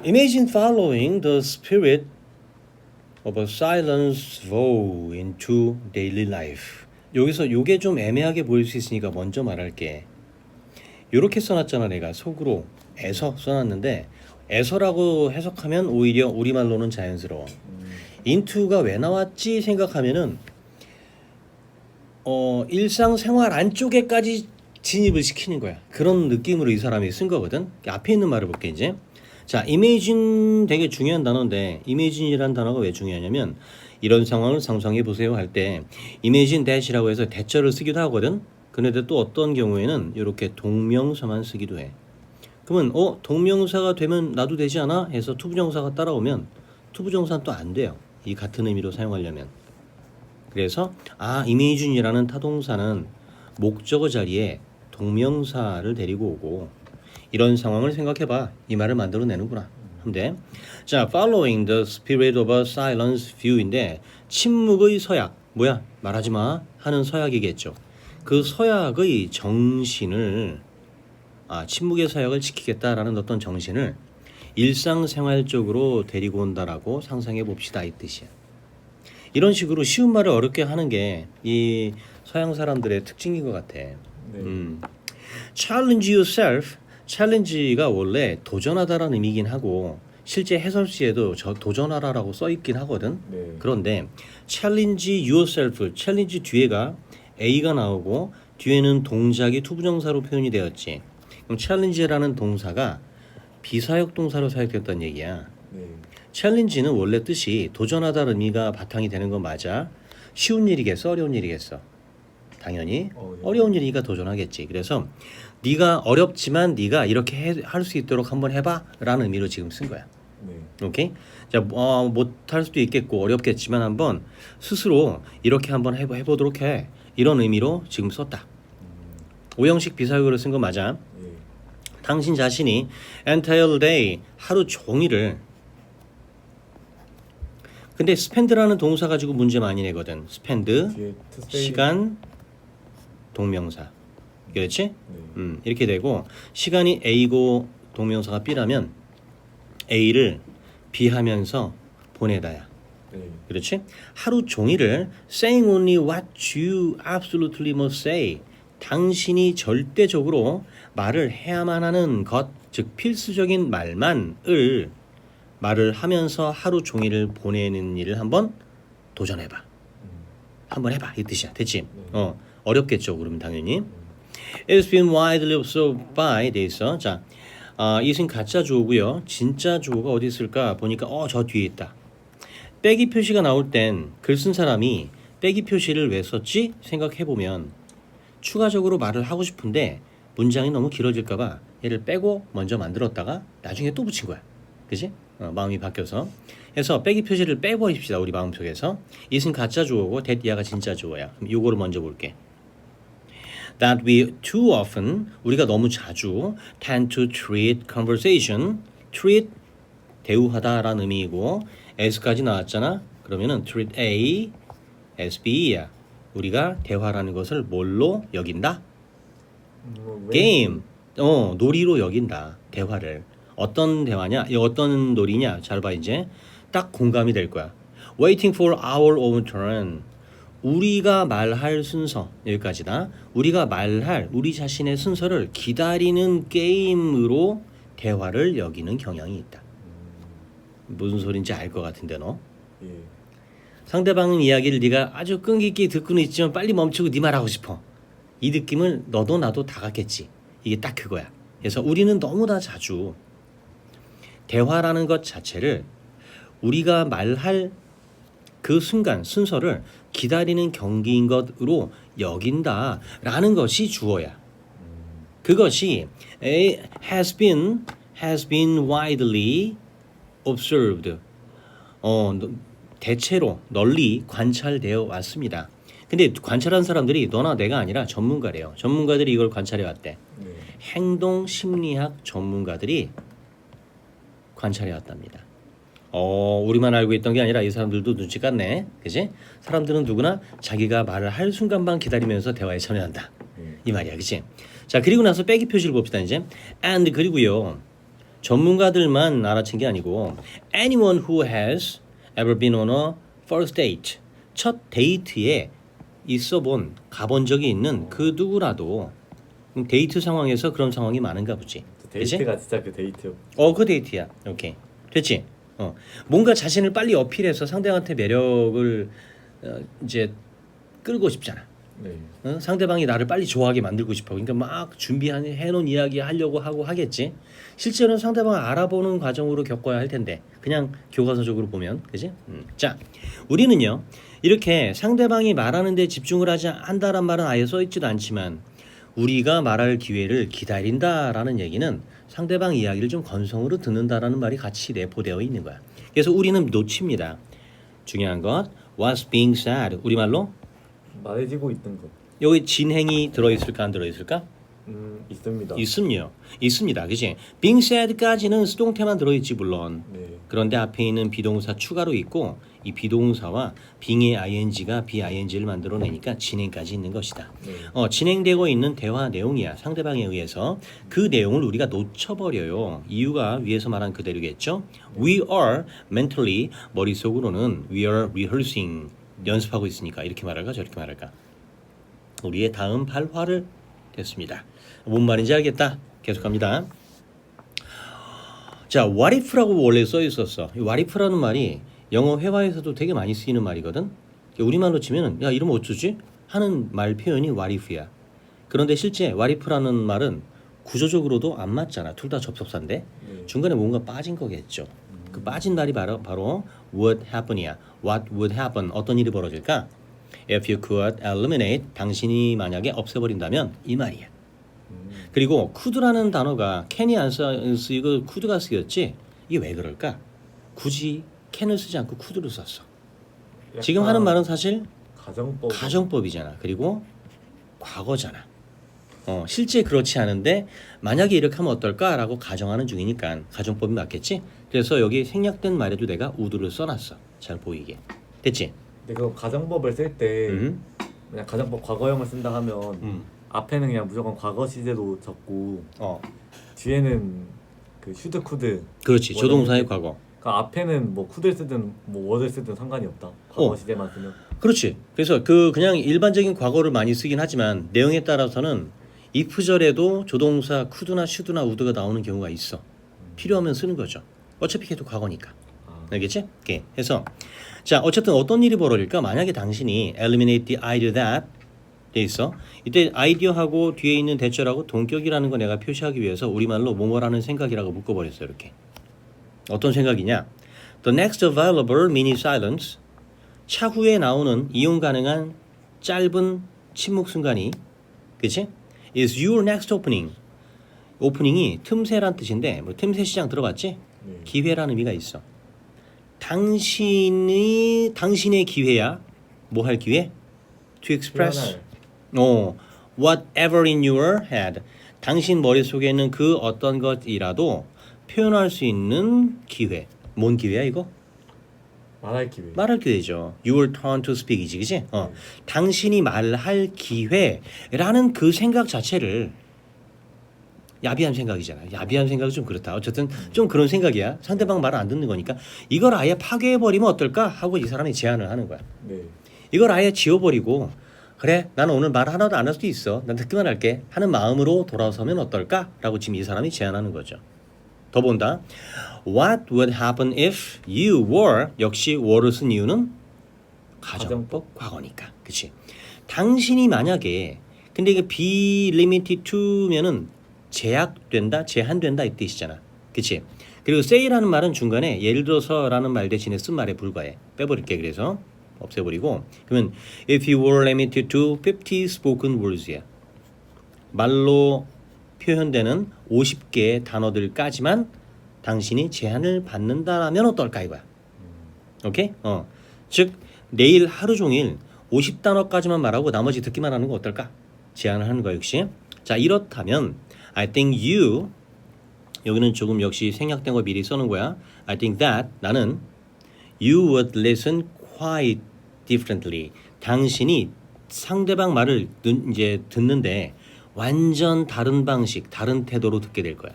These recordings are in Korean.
Imagine following the spirit of a silence vow into daily life. 여기서 요게 좀 애매하게 보일 수 있으니까 먼저 말할게. 요렇게 써놨잖아. 내가 속으로 에서 써놨는데 에서라고 해석하면 오히려 우리말로는 자연스러워. into가 왜 나왔지 생각하면은 일상생활 안쪽에까지 진입을 시키는 거야. 그런 느낌으로 이 사람이 쓴 거거든. 앞에 있는 말을 볼게 이제. 자, imagine 되게 중요한 단어인데 imagine이라는 단어가 왜 중요하냐면 이런 상황을 상상해 보세요 할 때 imagine that이라고 해서 대절을 쓰기도 하거든. 그런데 또 어떤 경우에는 이렇게 동명사만 쓰기도 해. 그러면 동명사가 되면 나도 되지 않아? 해서 투부정사가 따라오면 투부정사는 또 안 돼요. 이 같은 의미로 사용하려면. 그래서 imagine이라는 타동사는 목적어 자리에 동명사를 데리고 오고 이런 상황을 생각해봐. 이 말을 만들어내는구나. 근데 자, following the spirit of a silence view인데 침묵의 서약 뭐야? 말하지 마 하는 서약이겠죠. 그 서약의 정신을 침묵의 서약을 지키겠다라는 어떤 정신을 일상생활적으로 데리고 온다라고 상상해 봅시다 이 뜻이야. 이런 식으로 쉬운 말을 어렵게 하는 게 이 서양 사람들의 특징인 것 같아. Challenge yourself. challenge가 원래 도전하다라는 의미긴 하고 실제 해설시에도 도전하라라고 써 있긴 하거든. 네. 그런데 challenge yourself, challenge 뒤에가 A가 나오고 뒤에는 동작이 투부정사로 표현이 되었지. 그럼 challenge라는 동사가 비사역 동사로 사용됐다는 얘기야. 네. challenge는 원래 뜻이 도전하다는 의미가 바탕이 되는 건 맞아. 쉬운 일이겠어? 어려운 일이겠어? 당연히 어려운 일이니까 도전하겠지. 그래서 네가 어렵지만 네가 이렇게 할 수 있도록 한번 해봐 라는 의미로 지금 쓴 거야. 네. 오케이? 자, 못할 수도 있겠고 어렵겠지만 한번 스스로 이렇게 한번 해보도록 해. 이런 의미로 지금 썼다. 오형식 비사역으로 쓴 거 맞아. 네. 당신 자신이 entire day 하루 종일을 근데 spend라는 동사 가지고 문제 많이 내거든. spend 뒤에 to stay. 시간 동명사. 그렇지? 네. 이렇게 되고 시간이 A고 동명사가 B라면 A를 B 하면서 보내다야. 네. 그렇지? 하루 종일을 saying only what you absolutely must say. 당신이 절대적으로 말을 해야만 하는 것, 즉 필수적인 말만을 말을 하면서 하루 종일을 보내는 일을 한번 도전해봐. 한번 해봐 이 뜻이야. 됐지? 어렵겠죠. 그러면 당연히. It's been widely observed by 돼 있어. 자, 이것은 가짜 주어고요. 진짜 주어가 어디 있을까 보니까 저 뒤에 있다. 빼기 표시가 나올 땐 글 쓴 사람이 빼기 표시를 왜 썼지 생각해보면 추가적으로 말을 하고 싶은데 문장이 너무 길어질까봐 얘를 빼고 먼저 만들었다가 나중에 또 붙인 거야. 그지? 마음이 바뀌어서. 그래서 빼기 표시를 빼버립시다. 우리 마음속에서. 이것은 가짜 주어고 that 야가 진짜 주어야. 그럼 요거를 먼저 볼게. That we too often 우리가 너무 자주 tend to treat conversation treat 대우하다라는 의미이고 as까지 나왔잖아. 그러면은 treat A as B야. 우리가 대화라는 것을 뭘로 여긴다? 게임. 놀이로 여긴다. 대화를. 어떤 대화냐? 어떤 놀이냐? 잘 봐 이제. 딱 공감이 될 거야. Waiting for our own turn. 우리가 말할 순서 여기까지다. 우리가 말할 우리 자신의 순서를 기다리는 게임으로 대화를 여기는 경향이 있다. 무슨 소린지 알 것 같은데 너? 예. 상대방 이야기를 네가 아주 끈기 있게 듣고는 있지만 빨리 멈추고 네 말하고 싶어. 이 느낌을 너도 나도 다 갖겠지. 이게 딱 그거야. 그래서 우리는 너무나 자주 대화라는 것 자체를 우리가 말할 그 순간 순서를 기다리는 경기인 것으로 여긴다라는 것이 주어야. 그것이 has been widely observed. 대체로 널리 관찰되어 왔습니다. 근데 관찰한 사람들이 너나 내가 아니라 전문가래요. 전문가들이 이걸 관찰해 왔대. 네. 행동 심리학 전문가들이 관찰해 왔답니다. 우리만 알고 있던 게 아니라 이 사람들도 눈치 깠네. 그지? 사람들은 누구나 자기가 말을 할 순간만 기다리면서 대화에 참여한다. 이 말이야. 그치? 자, 그리고 나서 빼기 표시를 봅시다. 이제 and 그리고요. 전문가들만 알아챈 게 아니고 anyone who has ever been on a first date 첫 데이트에 있어본 가본 적이 있는 그 누구라도 데이트 상황에서 그런 상황이 많은가 보지. 데이트가 그치? 진짜 그 데이트. 그 데이트야. 오케이. 됐지? 뭔가 자신을 빨리 어필해서 상대방한테 매력을 이제 끌고 싶잖아. 네. 상대방이 나를 빨리 좋아하게 만들고 싶어. 그러니까 막 해놓은 이야기 하려고 하고 하겠지. 실제로는 상대방을 알아보는 과정으로 겪어야 할 텐데 그냥 교과서적으로 보면 그지? 자, 우리는요 이렇게 상대방이 말하는데 집중을 한다란 말은 아예 써있지도 않지만 우리가 말할 기회를 기다린다라는 얘기는 상대방 이야기를 좀 건성으로 듣는다라는 말이 같이 내포되어 있는 거야. 그래서 우리는 놓칩니다. 중요한 것 what's being said 우리말로 말해지고 있는 것. 여기 진행이 들어있을까 안 들어있을까? 있습니다. 있습니다. 그치? being said까지는 수동태만 들어있지 물론. 네. 그런데 앞에 있는 비동사 추가로 있고 이 비동사와 being의 ing가 bing를 만들어내니까 진행까지 있는 것이다. 네. 진행되고 있는 대화 내용이야. 상대방에 의해서 그 내용을 우리가 놓쳐버려요. 이유가 위에서 말한 그대로겠죠. We are mentally 머릿속으로는 we are rehearsing 연습하고 있으니까 이렇게 말할까 저렇게 말할까. 우리의 다음 발화를 됐습니다. 뭔 말인지 알겠다. 계속합니다. 자, what if라고 원래 써 있었어. 이 what if라는 말이 영어 회화에서도 되게 많이 쓰이는 말이거든. 우리말로 치면은 야 이러면 어쩌지? 하는 말 표현이 what if야. 그런데 실제 what if라는 말은 구조적으로도 안 맞잖아. 둘 다 접속사인데 중간에 뭔가 빠진 거겠죠. 그 빠진 말이 바로 would happen이야. What would happen? 어떤 일이 벌어질까? If you could eliminate 당신이 만약에 없애버린다면 이 말이야. 그리고 could라는 단어가 can이 안 쓰이고 could가 쓰였지. 이게 왜 그럴까? 굳이 can을 쓰지 않고 could를 썼어. 지금 하는 말은 사실 가정법이잖아. 그리고 과거잖아. 실제 그렇지 않은데 만약에 이렇게 하면 어떨까라고 가정하는 중이니까 가정법이 맞겠지? 그래서 여기 생략된 말에도 내가 would를 써놨어. 잘 보이게. 됐지? 근데 그 가정법을 쓸 때 그냥 가정법 과거형을 쓴다 하면 앞에는 그냥 무조건 과거 시제로 적고 뒤에는 그 슈드 쿠드. 그렇지. 조동사의 과거. 그러니까 앞에는 뭐 쿠드를 쓰든 뭐 워드를 쓰든 상관이 없다. 과거 시제만 쓰면. 그렇지. 그래서 그냥 일반적인 과거를 많이 쓰긴 하지만 내용에 따라서는 if절에도 조동사 could나 should나 would가 나오는 경우가 있어. 필요하면 쓰는 거죠. 어차피 걔도 과거니까. 알겠지? 오케이. 해서 자 어쨌든 어떤 일이 벌어질까? 만약에 당신이 eliminate the idea that 돼 있어. 이때 아이디어하고 뒤에 있는 대절하고 동격이라는 거 내가 표시하기 위해서 우리말로 뭐뭐라는 생각이라고 묶어버렸어요. 이렇게. 어떤 생각이냐? The next available mini silence 차후에 나오는 이용 가능한 짧은 침묵 순간이 그치? is your next opening. 오프닝이 틈새란 뜻인데 뭐 틈새 시장 들어봤지? 기회라는 의미가 있어. 당신의 기회야. 뭐 할 기회? To express whatever in your head. 당신 머릿속에 있는 그 어떤 것이라도 표현할 수 있는 기회. 뭔 기회야 이거? 말할 기회죠. Your turn to speak이지, 그치? 당신이 말할 기회라는 그 생각 자체를 야비한 생각이잖아. 야비한 생각은 좀 그렇다. 어쨌든 좀 그런 생각이야. 상대방 말을 안 듣는 거니까 이걸 아예 파괴해버리면 어떨까? 하고 이 사람이 제안을 하는 거야. 네. 이걸 아예 지워버리고 그래 나는 오늘 말 하나도 안 할 수도 있어. 난 듣기만 할게 하는 마음으로 돌아서면 어떨까? 라고 지금 이 사람이 제안하는 거죠. 더 본다. What would happen if you were 역시 were를 쓴 이유는 가정법 과거니까. 그치? 당신이 만약에 근데 이게 be limited to면은 제약된다, 제한된다 이 뜻이잖아. 그치? 그리고 say라는 말은 중간에 예를 들어서라는 말 대신에 쓴 말에 불과해. 빼버릴게. 그래서 없애버리고 그러면 if you were limited to 50 spoken words야. 말로 표현되는 50개의 단어들까지만 당신이 제한을 받는다라면 어떨까 이거야. 오케이? 즉 내일 하루 종일 50단어까지만 말하고 나머지 듣기만 하는 거 어떨까? 제안을 하는 거야 역시. 자 이렇다면 I think you 여기는 조금 역시 생략된 거 미리 써놓은 거야. I think that 나는 you would listen quite differently. 당신이 상대방 말을 이제 듣는데 완전 다른 방식, 다른 태도로 듣게 될 거야.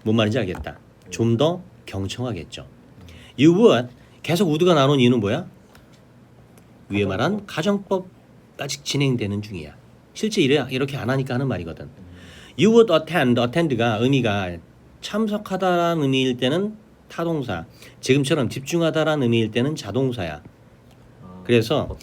뭔 말인지 알겠다. 좀 더 경청하겠죠. You would 계속 would가 나온 이유는 뭐야? 위에 말한 가정법 아직 진행되는 중이야. 실제 이렇게 안 하니까 하는 말이거든. You would attend가 의미가 참석하다라는 의미일 때는 타동사, 지금처럼 집중하다라는 의미일 때는 자동사야. 그래서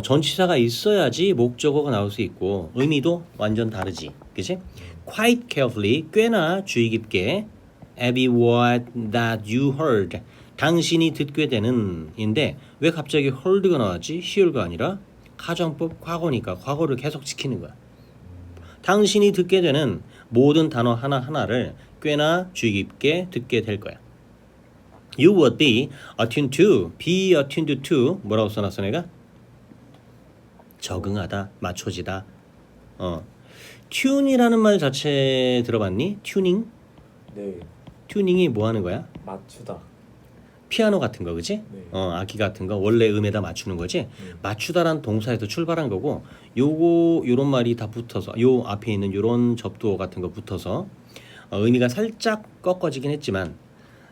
전치사가 있어야지 목적어가 나올 수 있고 의미도 완전 다르지. 그치? Quite carefully, 꽤나 주의 깊게 every word that you heard, 당신이 듣게 되는 인데 왜 갑자기 heard가 나왔지? hear가 아니라 가정법 과거니까 과거를 계속 지키는 거야. 당신이 듣게 되는 모든 단어 하나하나를 꽤나 주의 깊게 듣게 될 거야. You would be attuned to 뭐라고 써놨어 내가? 적응하다, 맞춰지다. tune이라는 말 자체 들어봤니? tuning? 네. tuning 뭐 하는 거야? 맞추다. 피아노 같은 거, 그치? 네. 악기 같은 거 원래 음에다 맞추는 거지. 맞추다란 동사에서 출발한 거고, 요런 말이 다 붙어서 요 앞에 있는 요런 접두어 같은 거 붙어서 의미가 살짝 꺾어지긴 했지만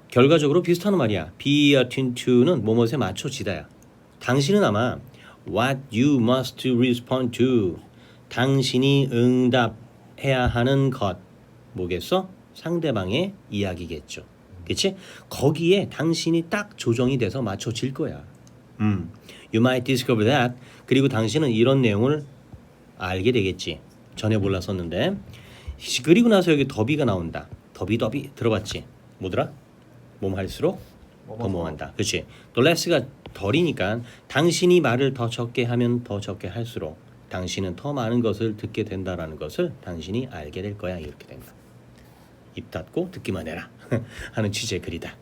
결과적으로 비슷한 말이야. be attuned to는 뭐뭐에 맞춰지다야. 당신은 아마 what you must respond to, 당신이 응답해야 하는 것 뭐겠어? 상대방의 이야기겠죠. 그치? 거기에 당신이 딱 조정이 돼서 맞춰질 거야. You might discover that. 그리고 당신은 이런 내용을 알게 되겠지. 전에 몰랐었는데. 그리고 나서 여기 더비가 나온다. 더비 들어봤지? 뭐더라? 할수록 더 뭐한다. 그치? 또 less가 덜이니까 당신이 말을 더 적게 하면 더 적게 할수록 당신은 더 많은 것을 듣게 된다라는 것을 당신이 알게 될 거야. 이렇게 된다. 입 닫고 듣기만 해라 하는 취지의 글이다.